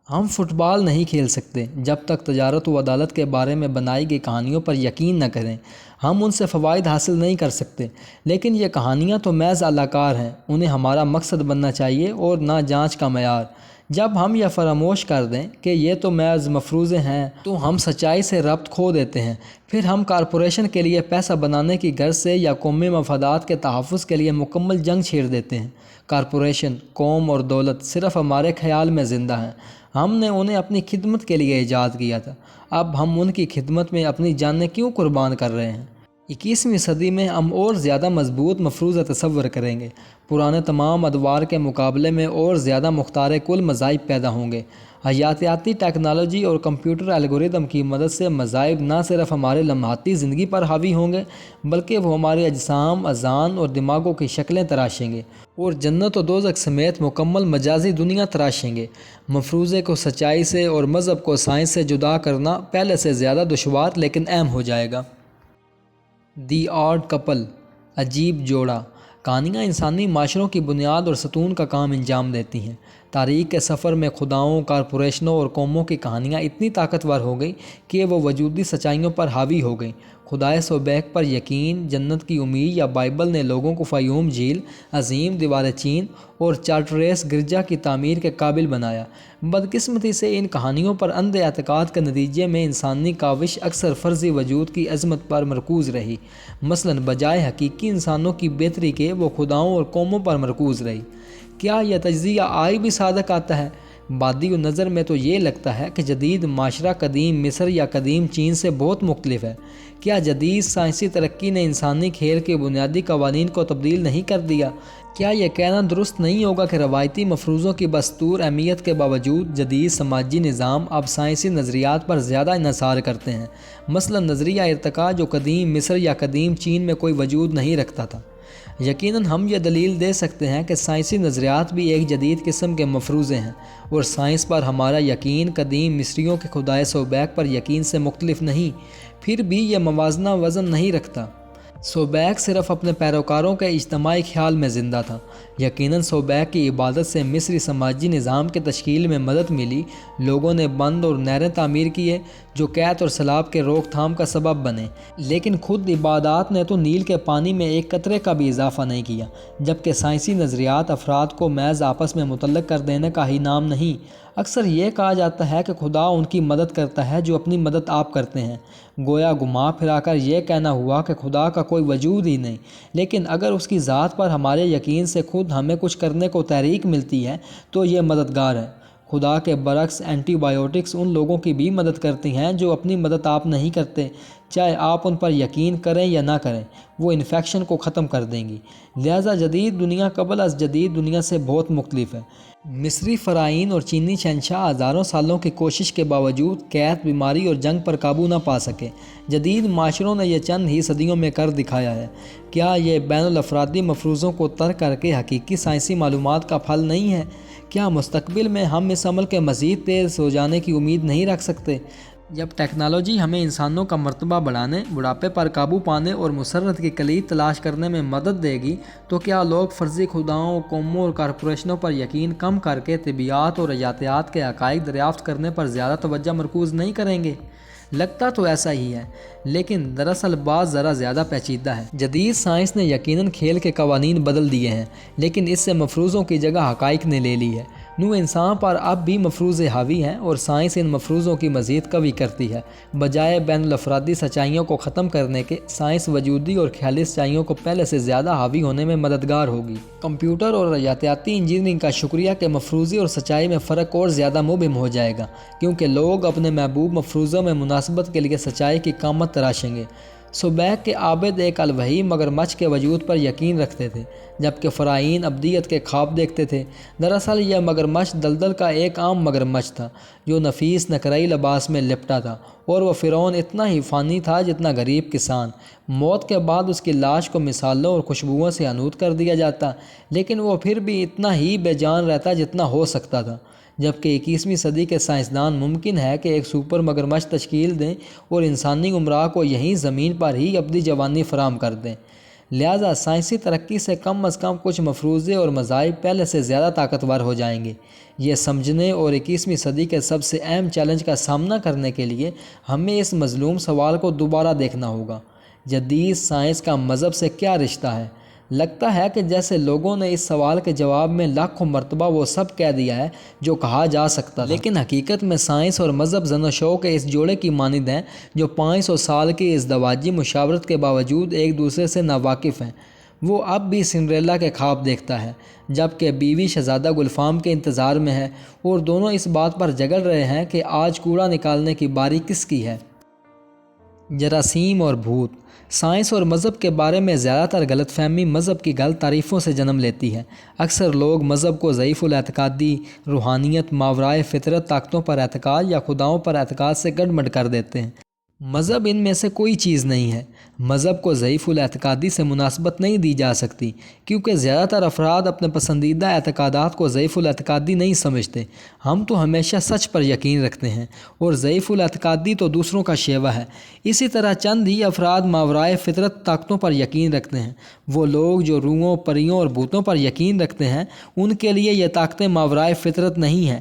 ہم فٹ بال نہیں کھیل سکتے جب تک تجارت و عدالت کے بارے میں بنائی گئی کہانیوں پر یقین نہ کریں۔ ہم ان سے فوائد حاصل نہیں کر سکتے، لیکن یہ کہانیاں تو محض اداکار ہیں، انہیں ہمارا مقصد بننا چاہیے اور نہ جانچ کا معیار۔ جب ہم یہ فراموش کر دیں کہ یہ تو محض مفروضے ہیں تو ہم سچائی سے ربط کھو دیتے ہیں۔ پھر ہم کارپوریشن کے لیے پیسہ بنانے کی غرض سے یا قومی مفادات کے تحفظ کے لیے مکمل جنگ چھیڑ دیتے ہیں۔ کارپوریشن، قوم اور دولت صرف ہمارے خیال میں زندہ ہیں۔ ہم نے انہیں اپنی خدمت کے لیے ایجاد کیا تھا، اب ہم ان کی خدمت میں اپنی جانیں کیوں قربان کر رہے ہیں؟ 21ویں صدی میں ہم اور زیادہ مضبوط مفروضہ تصور کریں گے۔ پرانے تمام ادوار کے مقابلے میں اور زیادہ مختار کل مذاہب پیدا ہوں گے۔ حیاتیاتی ٹیکنالوجی اور کمپیوٹر الگورتھم کی مدد سے مذاہب نہ صرف ہمارے لمحاتی زندگی پر حاوی ہوں گے بلکہ وہ ہمارے اجسام، اذہان اور دماغوں کی شکلیں تراشیں گے اور جنت و دوزخ سمیت مکمل مجازی دنیا تراشیں گے۔ مفروضے کو سچائی سے اور مذہب کو سائنس سے جدا کرنا پہلے سے زیادہ دشوار لیکن اہم ہو جائے گا۔ دی آڈ کپل، عجیب جوڑا۔ کہانیاں انسانی معاشروں کی بنیاد اور ستون کا کام انجام دیتی ہیں۔ تاریخ کے سفر میں خداؤں، کارپوریشنوں اور قوموں کی کہانیاں اتنی طاقتور ہو گئیں کہ وہ وجودی سچائیوں پر حاوی ہو گئیں۔ خدائے سوبیک پر یقین، جنت کی امید یا بائبل نے لوگوں کو فیوم جھیل، عظیم دیوار چین اور چارٹریس گرجا کی تعمیر کے قابل بنایا۔ بدقسمتی سے ان کہانیوں پر اندھے اعتقاد کے نتیجے میں انسانی کاوش اکثر فرضی وجود کی عظمت پر مرکوز رہی، مثلاً بجائے حقیقی انسانوں کی بہتری کے وہ خداؤں اور قوموں پر مرکوز رہی۔ کیا یہ تجزیہ آج بھی صادق آتا ہے؟ بادی و نظر میں تو یہ لگتا ہے کہ جدید معاشرہ قدیم مصر یا قدیم چین سے بہت مختلف ہے۔ کیا جدید سائنسی ترقی نے انسانی کھیل کے بنیادی قوانین کو تبدیل نہیں کر دیا؟ کیا یہ کہنا درست نہیں ہوگا کہ روایتی مفروضوں کی بستور اہمیت کے باوجود جدید سماجی نظام اب سائنسی نظریات پر زیادہ انحصار کرتے ہیں؟ مثلا نظریہ ارتقاء جو قدیم مصر یا قدیم چین میں کوئی وجود نہیں رکھتا تھا۔ یقیناً ہم یہ دلیل دے سکتے ہیں کہ سائنسی نظریات بھی ایک جدید قسم کے مفروضے ہیں، اور سائنس پر ہمارا یقین قدیم مصریوں کے خدائے سوبیک پر یقین سے مختلف نہیں، پھر بھی یہ موازنہ وزن نہیں رکھتا۔ سوبیک صرف اپنے پیروکاروں کے اجتماعی خیال میں زندہ تھا۔ یقیناً سوبیک کی عبادت سے مصری سماجی نظام کے تشکیل میں مدد ملی۔ لوگوں نے بند اور نہریں تعمیر کیے جو قحط اور سیلاب کے روک تھام کا سبب بنے، لیکن خود عبادات نے تو نیل کے پانی میں ایک قطرے کا بھی اضافہ نہیں کیا۔ جبکہ سائنسی نظریات افراد کو محض آپس میں متعلق کر دینے کا ہی نام نہیں۔ اکثر یہ کہا جاتا ہے کہ خدا ان کی مدد کرتا ہے جو اپنی مدد آپ کرتے ہیں۔ گویا گھما پھرا کر یہ کہنا ہوا کہ خدا کا کوئی وجود ہی نہیں، لیکن اگر اس کی ذات پر ہمارے یقین سے خود ہمیں کچھ کرنے کو تحریک ملتی ہے تو یہ مددگار ہے۔ خدا کے برعکس اینٹی بائیوٹکس ان لوگوں کی بھی مدد کرتی ہیں جو اپنی مدد آپ نہیں کرتے، چاہے آپ ان پر یقین کریں یا نہ کریں، وہ انفیکشن کو ختم کر دیں گی۔ لہٰذا جدید دنیا قبل از جدید دنیا سے بہت مختلف ہے۔ مصری فرعین اور چینی شہنشاہ ہزاروں سالوں کی کوشش کے باوجود قحط، بیماری اور جنگ پر قابو نہ پا سکے۔ جدید معاشروں نے یہ چند ہی صدیوں میں کر دکھایا ہے۔ کیا یہ بین الافرادی مفروضوں کو ترک کر کے حقیقی سائنسی معلومات کا پھل نہیں ہے؟ کیا مستقبل میں ہم اس عمل کے مزید تیز ہو جانے کی امید نہیں رکھ سکتے؟ جب ٹیکنالوجی ہمیں انسانوں کا مرتبہ بڑھانے، بڑھاپے پر قابو پانے اور مسرت کی کلید تلاش کرنے میں مدد دے گی تو کیا لوگ فرضی خداؤں، قوموں اور کارپوریشنوں پر یقین کم کر کے طبیعیات اور حیاتیات کے حقائق دریافت کرنے پر زیادہ توجہ مرکوز نہیں کریں گے؟ لگتا تو ایسا ہی ہے، لیکن دراصل بات ذرا زیادہ پیچیدہ ہے۔ جدید سائنس نے یقیناً کھیل کے قوانین بدل دیے ہیں، لیکن اس سے مفروضوں کی جگہ حقائق نے لے لی ہے۔ نو انسان پر اب بھی مفروضے حاوی ہیں اور سائنس ان مفروضوں کی مزید قوی کرتی ہے۔ بجائے بین الافرادی سچائیوں کو ختم کرنے کے، سائنس وجودی اور خیالی سچائیوں کو پہلے سے زیادہ حاوی ہونے میں مددگار ہوگی۔ کمپیوٹر اور حیاتیاتی انجینئرنگ کا شکریہ کہ مفروضی اور سچائی میں فرق اور زیادہ مبہم ہو جائے گا، کیونکہ لوگ اپنے محبوب مفروضوں میں مناسبت کے لیے سچائی کی قامت تراشیں گے۔ سوبیک کے عابد ایک الوحی مگرمچھ کے وجود پر یقین رکھتے تھے، جبکہ فرعین ابدیت کے خواب دیکھتے تھے۔ دراصل یہ مگرمچھ دلدل کا ایک عام مگرمچھ تھا جو نفیس نقرئی لباس میں لپٹا تھا، اور وہ فرعون اتنا ہی فانی تھا جتنا غریب کسان۔ موت کے بعد اس کی لاش کو مثالوں اور خوشبوؤں سے آلود کر دیا جاتا، لیکن وہ پھر بھی اتنا ہی بے جان رہتا جتنا ہو سکتا تھا۔ جبکہ 21ویں صدی کے سائنسدان ممکن ہے کہ ایک سپر مگرمچھ تشکیل دیں اور انسانی عمرہ کو یہیں زمین پر ہی ابدی جوانی فراہم کر دیں۔ لہٰذا سائنسی ترقی سے کم از کم کچھ مفروضے اور مذاہب پہلے سے زیادہ طاقتور ہو جائیں گے۔ یہ سمجھنے اور 21ویں صدی کے سب سے اہم چیلنج کا سامنا کرنے کے لیے ہمیں اس مظلوم سوال کو دوبارہ دیکھنا ہوگا: جدید سائنس کا مذہب سے کیا رشتہ ہے؟ لگتا ہے کہ جیسے لوگوں نے اس سوال کے جواب میں لاکھوں مرتبہ وہ سب کہہ دیا ہے جو کہا جا سکتا تھا، لیکن حقیقت میں سائنس اور مذہب زن و شو کے اس جوڑے کی مانند ہیں جو 500 سال کی ازدواجی مشاورت کے باوجود ایک دوسرے سے ناواقف ہیں۔ وہ اب بھی سنڈریلا کے خواب دیکھتا ہے، جبکہ بیوی شہزادہ گلفام کے انتظار میں ہے، اور دونوں اس بات پر جگڑ رہے ہیں کہ آج کوڑا نکالنے کی باری کس کی ہے۔ جراثیم اور بھوت۔ سائنس اور مذہب کے بارے میں زیادہ تر غلط فہمی مذہب کی غلط تعریفوں سے جنم لیتی ہے۔ اکثر لوگ مذہب کو ضعیف الاعتقادی، روحانیت، ماورائے فطرت طاقتوں پر اعتقاد یا خداؤں پر اعتقاد سے گڈ کر دیتے ہیں۔ مذہب ان میں سے کوئی چیز نہیں ہے۔ مذہب کو ضعیف الاعتقادی سے مناسبت نہیں دی جا سکتی، کیونکہ زیادہ تر افراد اپنے پسندیدہ اعتقادات کو ضعیف الاعتقادی نہیں سمجھتے۔ ہم تو ہمیشہ سچ پر یقین رکھتے ہیں، اور ضعیف الاعتقادی تو دوسروں کا شیوہ ہے۔ اسی طرح چند ہی افراد ماورائے فطرت طاقتوں پر یقین رکھتے ہیں۔ وہ لوگ جو روحوں، پریوں اور بھوتوں پر یقین رکھتے ہیں، ان کے لیے یہ طاقتیں ماورائے فطرت نہیں ہیں۔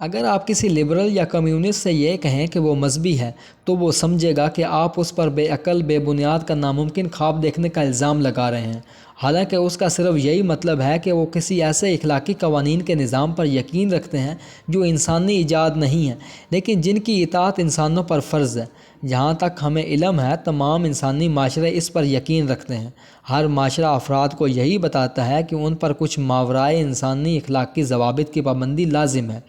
اگر آپ کسی لبرل یا کمیونسٹ سے یہ کہیں کہ وہ مذہبی ہے تو وہ سمجھے گا کہ آپ اس پر بے عقل بے بنیاد کا ناممکن خواب دیکھنے کا الزام لگا رہے ہیں، حالانکہ اس کا صرف یہی مطلب ہے کہ وہ کسی ایسے اخلاقی قوانین کے نظام پر یقین رکھتے ہیں جو انسانی ایجاد نہیں ہیں لیکن جن کی اطاعت انسانوں پر فرض ہے۔ جہاں تک ہمیں علم ہے تمام انسانی معاشرے اس پر یقین رکھتے ہیں۔ ہر معاشرہ افراد کو یہی بتاتا ہے کہ ان پر کچھ ماورائے انسانی اخلاقی ضوابط کی پابندی لازم ہے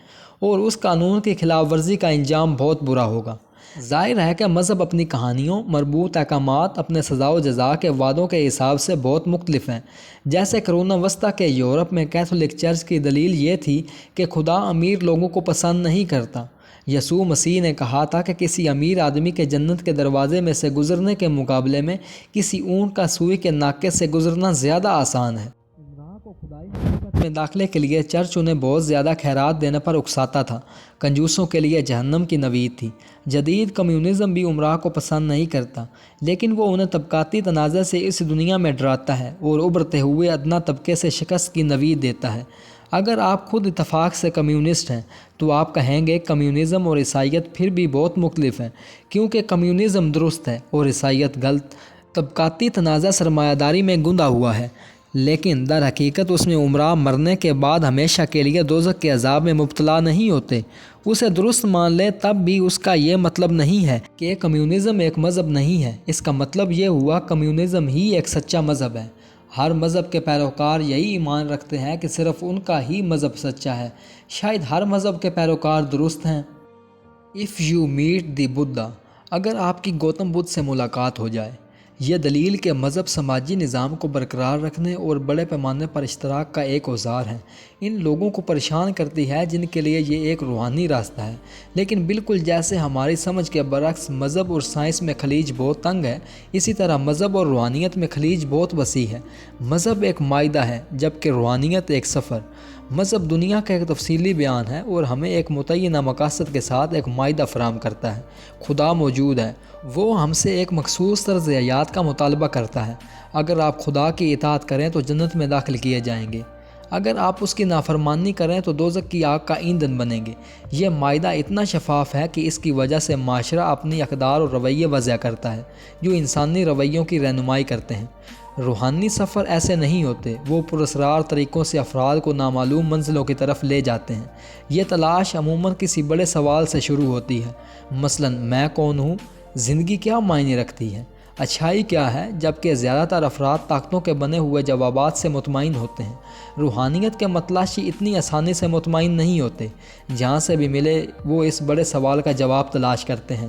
اور اس قانون کی خلاف ورزی کا انجام بہت برا ہوگا۔ ظاہر ہے کہ مذہب اپنی کہانیوں، مربوط احکامات، اپنے سزا و جزا کے وعدوں کے حساب سے بہت مختلف ہیں۔ جیسے قرون وسطیٰ کے یورپ میں کیتھولک چرچ کی دلیل یہ تھی کہ خدا امیر لوگوں کو پسند نہیں کرتا۔ یسوع مسیح نے کہا تھا کہ کسی امیر آدمی کے جنت کے دروازے میں سے گزرنے کے مقابلے میں کسی اونٹ کا سوئی کے ناکے سے گزرنا زیادہ آسان ہے۔ عمرا کو خدائی حقیقت میں داخلے کے لیے چرچ انہیں بہت زیادہ خیرات دینے پر اکساتا تھا۔ کنجوسوں کے لیے جہنم کی نوید تھی۔ جدید کمیونزم بھی عمرا کو پسند نہیں کرتا، لیکن وہ انہیں طبقاتی تنازع سے اس دنیا میں ڈراتا ہے اور ابھرتے ہوئے ادنا طبقے سے شکست کی نوید دیتا ہے۔ اگر آپ خود اتفاق سے کمیونسٹ ہیں تو آپ کہیں گے کمیونزم اور عیسائیت پھر بھی بہت مختلف ہیں، کیونکہ کمیونزم درست ہے اور عیسائیت غلط۔ طبقاتی تنازع سرمایہ داری میں گندا ہوا ہے، لیکن در حقیقت اس میں عمرا مرنے کے بعد ہمیشہ کے لیے دوزخ کے عذاب میں مبتلا نہیں ہوتے۔ اسے درست مان لے تب بھی اس کا یہ مطلب نہیں ہے کہ کمیونزم ایک مذہب نہیں ہے۔ اس کا مطلب یہ ہوا کمیونزم ہی ایک سچا مذہب ہے۔ ہر مذہب کے پیروکار یہی ایمان رکھتے ہیں کہ صرف ان کا ہی مذہب سچا ہے۔ شاید ہر مذہب کے پیروکار درست ہیں۔ If you meet the Buddha، اگر آپ کی گوتم بدھ سے ملاقات ہو جائے، یہ دلیل کہ مذہب سماجی نظام کو برقرار رکھنے اور بڑے پیمانے پر اشتراک کا ایک اوزار ہے، ان لوگوں کو پریشان کرتی ہے جن کے لیے یہ ایک روحانی راستہ ہے۔ لیکن بالکل جیسے ہماری سمجھ کے برعکس مذہب اور سائنس میں خلیج بہت تنگ ہے، اسی طرح مذہب اور روحانیت میں خلیج بہت وسیع ہے۔ مذہب ایک معاہدہ ہے جبکہ روحانیت ایک سفر۔ مذہب دنیا کا ایک تفصیلی بیان ہے اور ہمیں ایک متعینہ مقاصد کے ساتھ ایک معاہدہ فراہم کرتا ہے۔ خدا موجود ہے، وہ ہم سے ایک مخصوص طرز حیات کا مطالبہ کرتا ہے۔ اگر آپ خدا کی اطاعت کریں تو جنت میں داخل کیے جائیں گے، اگر آپ اس کی نافرمانی کریں تو دوزخ کی آگ کا ایندھن بنیں گے۔ یہ معاہدہ اتنا شفاف ہے کہ اس کی وجہ سے معاشرہ اپنی اقدار اور رویے وضع کرتا ہے جو انسانی رویوں کی رہنمائی کرتے ہیں۔ روحانی سفر ایسے نہیں ہوتے، وہ پراسرار طریقوں سے افراد کو نامعلوم منزلوں کی طرف لے جاتے ہیں۔ یہ تلاش عموماً کسی بڑے سوال سے شروع ہوتی ہے، مثلاً میں کون ہوں، زندگی کیا معنی رکھتی ہے، اچھائی کیا ہے، جبکہ زیادہ تر افراد طاقتوں کے بنے ہوئے جوابات سے مطمئن ہوتے ہیں۔ روحانیت کے متلاشی اتنی آسانی سے مطمئن نہیں ہوتے، جہاں سے بھی ملے وہ اس بڑے سوال کا جواب تلاش کرتے ہیں،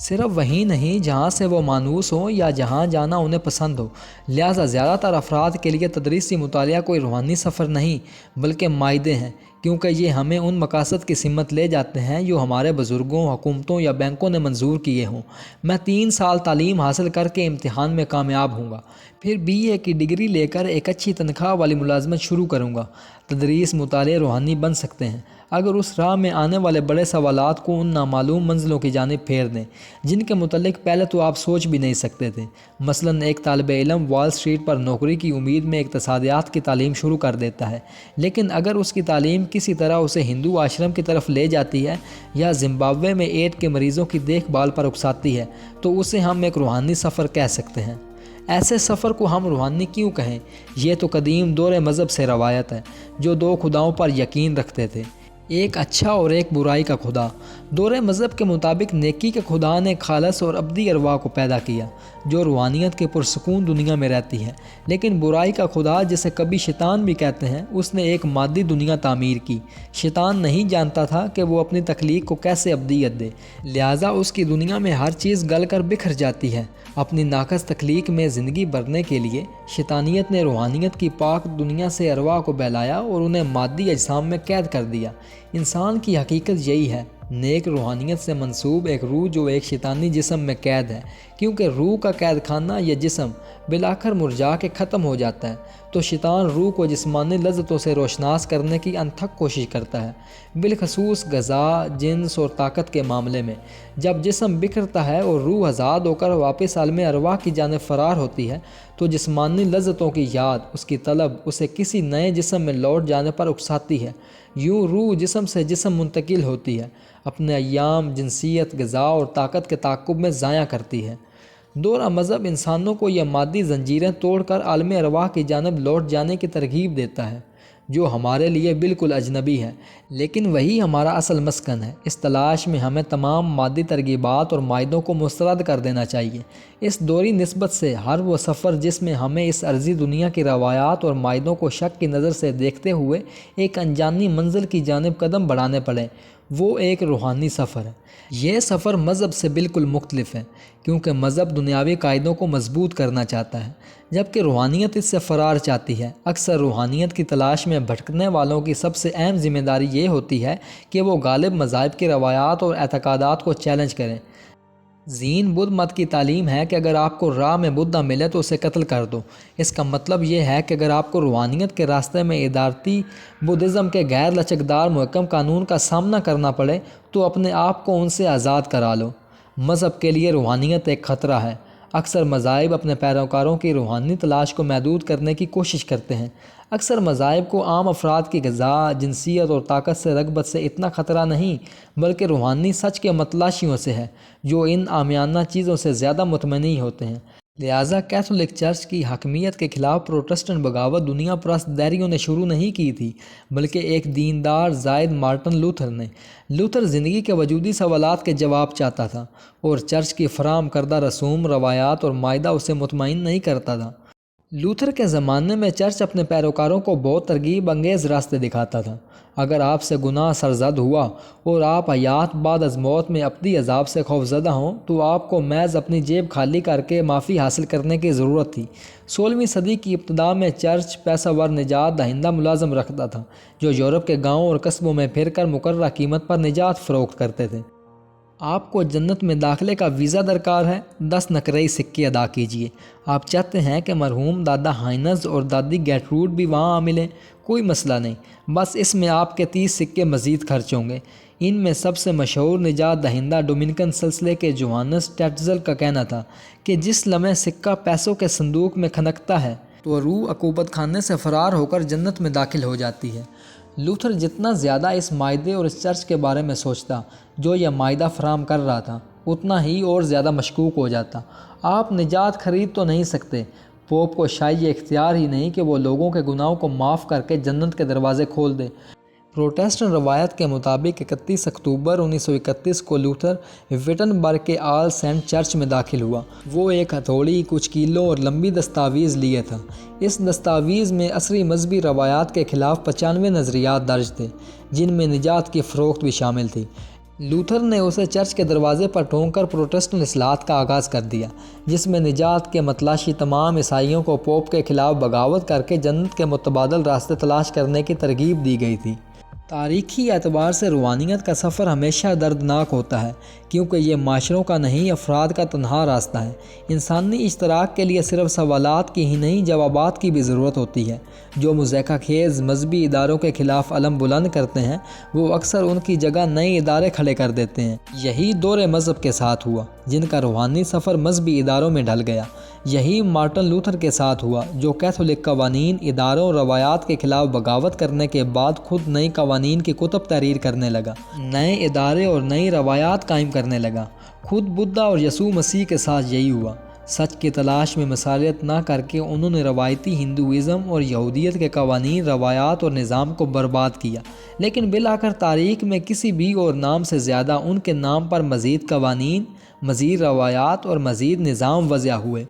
صرف وہی نہیں جہاں سے وہ مانوس ہوں یا جہاں جانا انہیں پسند ہو۔ لہٰذا زیادہ تر افراد کے لیے تدریسی مطالعہ کوئی روحانی سفر نہیں بلکہ معاہدے ہیں، کیونکہ یہ ہمیں ان مقاصد کی سمت لے جاتے ہیں جو ہمارے بزرگوں، حکومتوں یا بینکوں نے منظور کیے ہوں۔ میں 3 سال تعلیم حاصل کر کے امتحان میں کامیاب ہوں گا، پھر BA کی ڈگری لے کر ایک اچھی تنخواہ والی ملازمت شروع کروں گا۔ تدریس مطالعے روحانی بن سکتے ہیں اگر اس راہ میں آنے والے بڑے سوالات کو ان نامعلوم منزلوں کی جانب پھیر دیں جن کے متعلق پہلے تو آپ سوچ بھی نہیں سکتے تھے۔ مثلاً ایک طالب علم وال اسٹریٹ پر نوکری کی امید میں اقتصادیات کی تعلیم شروع کر دیتا ہے، لیکن اگر اس کی تعلیم کسی طرح اسے ہندو آشرم کی طرف لے جاتی ہے یا زمبابوے میں ایڈ کے مریضوں کی دیکھ بھال پر اکساتی ہے تو اسے ہم ایک روحانی سفر کہہ سکتے ہیں۔ ایسے سفر کو ہم روحانی کیوں کہیں؟ یہ تو قدیم دور مذہب سے روایت ہے جو 2 خداؤں پر یقین رکھتے تھے، ایک اچھا اور ایک برائی کا خدا۔ دور مذہب کے مطابق نیکی کے خدا نے خالص اور ابدی ارواح کو پیدا کیا جو روحانیت کے پرسکون دنیا میں رہتی ہے، لیکن برائی کا خدا جسے کبھی شیطان بھی کہتے ہیں اس نے ایک مادی دنیا تعمیر کی۔ شیطان نہیں جانتا تھا کہ وہ اپنی تخلیق کو کیسے ابدیت دے، لہٰذا اس کی دنیا میں ہر چیز گل کر بکھر جاتی ہے۔ اپنی ناقص تخلیق میں زندگی بھرنے کے لیے شیطانیت نے روحانیت کی پاک دنیا سے ارواح کو بہلایا اور انہیں مادی اجسام میں قید کر دیا۔ انسان کی حقیقت یہی ہے، نیک روحانیت سے منسوب ایک روح جو ایک شیطانی جسم میں قید ہے۔ کیونکہ روح کا قید خانہ یا جسم بالآخر مرجھا کے ختم ہو جاتا ہے، تو شیطان روح کو جسمانی لذتوں سے روشناس کرنے کی انتھک کوشش کرتا ہے، بالخصوص غذا، جنس اور طاقت کے معاملے میں۔ جب جسم بکھرتا ہے اور روح آزاد ہو کر واپس عالم ارواح کی جانب فرار ہوتی ہے تو جسمانی لذتوں کی یاد، اس کی طلب اسے کسی نئے جسم میں لوٹ جانے پر اکساتی ہے۔ یوں روح جسم سے جسم منتقل ہوتی ہے، اپنے ایام، جنسیت، غذا اور طاقت کے تعاقب میں ضائع کرتی ہے۔ دورہ مذہب انسانوں کو یہ مادی زنجیریں توڑ کر عالم ارواح کی جانب لوٹ جانے کی ترغیب دیتا ہے، جو ہمارے لیے بالکل اجنبی ہے، لیکن وہی ہمارا اصل مسکن ہے۔ اس تلاش میں ہمیں تمام مادی ترغیبات اور معاہدوں کو مسترد کر دینا چاہیے۔ اس دوری نسبت سے ہر وہ سفر جس میں ہمیں اس عرضی دنیا کی روایات اور معاہدوں کو شک کی نظر سے دیکھتے ہوئے ایک انجانی منزل کی جانب قدم بڑھانے پڑے، وہ ایک روحانی سفر ہے۔ یہ سفر مذہب سے بالکل مختلف ہے، کیونکہ مذہب دنیاوی قاعدوں کو مضبوط کرنا چاہتا ہے، جبکہ روحانیت اس سے فرار چاہتی ہے۔ اکثر روحانیت کی تلاش میں بھٹکنے والوں کی سب سے اہم ذمہ داری یہ ہوتی ہے کہ وہ غالب مذاہب کی روایات اور اعتقادات کو چیلنج کریں۔ زین بدھ مت کی تعلیم ہے کہ اگر آپ کو راہ میں بدھا ملے تو اسے قتل کر دو۔ اس کا مطلب یہ ہے کہ اگر آپ کو روحانیت کے راستے میں ادارتی بدھزم کے غیر لچکدار محکم قانون کا سامنا کرنا پڑے تو اپنے آپ کو ان سے آزاد کرا لو۔ مذہب کے لیے روحانیت ایک خطرہ ہے۔ اکثر مذاہب اپنے پیروکاروں کی روحانی تلاش کو محدود کرنے کی کوشش کرتے ہیں۔ اکثر مذاہب کو عام افراد کی غذا، جنسیت اور طاقت سے رغبت سے اتنا خطرہ نہیں، بلکہ روحانی سچ کے متلاشیوں سے ہے، جو ان عامیانہ چیزوں سے زیادہ مطمئن ہوتے ہیں۔ لہٰذا کیتھولک چرچ کی حاکمیت کے خلاف پروٹسٹنٹ بغاوت دنیا پرست دہریوں نے شروع نہیں کی تھی، بلکہ ایک دیندار زائد مارٹن لوتھر نے۔ لوتھر زندگی کے وجودی سوالات کے جواب چاہتا تھا، اور چرچ کی فراہم کردہ رسوم، روایات اور معاہدہ اسے مطمئن نہیں کرتا تھا۔ لوتھر کے زمانے میں چرچ اپنے پیروکاروں کو بہت ترغیب انگیز راستے دکھاتا تھا۔ اگر آپ سے گناہ سرزد ہوا اور آپ حیات بعد از موت میں ابدی عذاب سے خوفزدہ ہوں تو آپ کو محض اپنی جیب خالی کر کے معافی حاصل کرنے کی ضرورت تھی۔ 16ویں صدی کی ابتدا میں چرچ پیسہ ور نجات دہندہ ملازم رکھتا تھا، جو یورپ کے گاؤں اور قصبوں میں پھر کر مقررہ قیمت پر نجات فروخت کرتے تھے۔ آپ کو جنت میں داخلے کا ویزا درکار ہے، 10 نقرئی سکے ادا کیجیے۔ آپ چاہتے ہیں کہ مرحوم دادا ہائنز اور دادی گیٹروڈ بھی وہاں آ ملیں، کوئی مسئلہ نہیں، بس اس میں آپ کے 30 سکے مزید خرچ ہوں گے۔ ان میں سب سے مشہور نجات دہندہ ڈومینیکن سلسلے کے جوہانس ٹیٹزل کا کہنا تھا کہ جس لمحے سکہ پیسوں کے صندوق میں کھنکتا ہے تو روح عقوبت خانے سے فرار ہو کر جنت میں داخل ہو جاتی ہے۔ لوتھر جتنا زیادہ اس معاہدے اور اس چرچ کے بارے میں سوچتا جو یہ معاہدہ فراہم کر رہا تھا، اتنا ہی اور زیادہ مشکوک ہو جاتا۔ آپ نجات خرید تو نہیں سکتے، پوپ کو شاید یہ اختیار ہی نہیں کہ وہ لوگوں کے گناہوں کو معاف کر کے جنت کے دروازے کھول دے۔ پروٹسٹنٹ روایت کے مطابق 31 اکتوبر 1931 کو لوتھر وٹنبرگ کے آل سینٹ چرچ میں داخل ہوا۔ وہ ایک ہتھوڑی، کچھ کیلوں اور لمبی دستاویز لیے تھا۔ اس دستاویز میں عصری مذہبی روایات کے خلاف 95 نظریات درج تھے، جن میں نجات کی فروخت بھی شامل تھی۔ لوتھر نے اسے چرچ کے دروازے پر ٹھونک کر پروٹسٹنٹ اصلاحات کا آغاز کر دیا، جس میں نجات کے متلاشی تمام عیسائیوں کو پوپ کے خلاف بغاوت کر کے جنت کے متبادل راستے تلاش کرنے کی ترغیب دی گئی تھی۔ تاریخی اعتبار سے روحانیت کا سفر ہمیشہ دردناک ہوتا ہے، کیونکہ یہ معاشروں کا نہیں، افراد کا تنہا راستہ ہے۔ انسانی اشتراک کے لیے صرف سوالات کی ہی نہیں، جوابات کی بھی ضرورت ہوتی ہے۔ جو مضحکہ خیز مذہبی اداروں کے خلاف علم بلند کرتے ہیں، وہ اکثر ان کی جگہ نئے ادارے کھڑے کر دیتے ہیں۔ یہی دور مذہب کے ساتھ ہوا، جن کا روحانی سفر مذہبی اداروں میں ڈھل گیا۔ یہی مارٹن لوتھر کے ساتھ ہوا، جو کیتھولک قوانین، اداروں اور روایات کے خلاف بغاوت کرنے کے بعد خود نئی قوانین کی کتب تحریر کرنے لگا، نئے ادارے اور نئی روایات قائم کرنے لگا۔ خود بدھا اور یسوع مسیح کے ساتھ یہی ہوا۔ سچ کی تلاش میں مسالیت نہ کر کے انہوں نے روایتی ہندوازم اور یہودیت کے قوانین، روایات اور نظام کو برباد کیا، لیکن بالآخر تاریخ میں کسی بھی اور نام سے زیادہ ان کے نام پر مزید قوانین، مزید روایات اور مزید نظام وضع ہوئے۔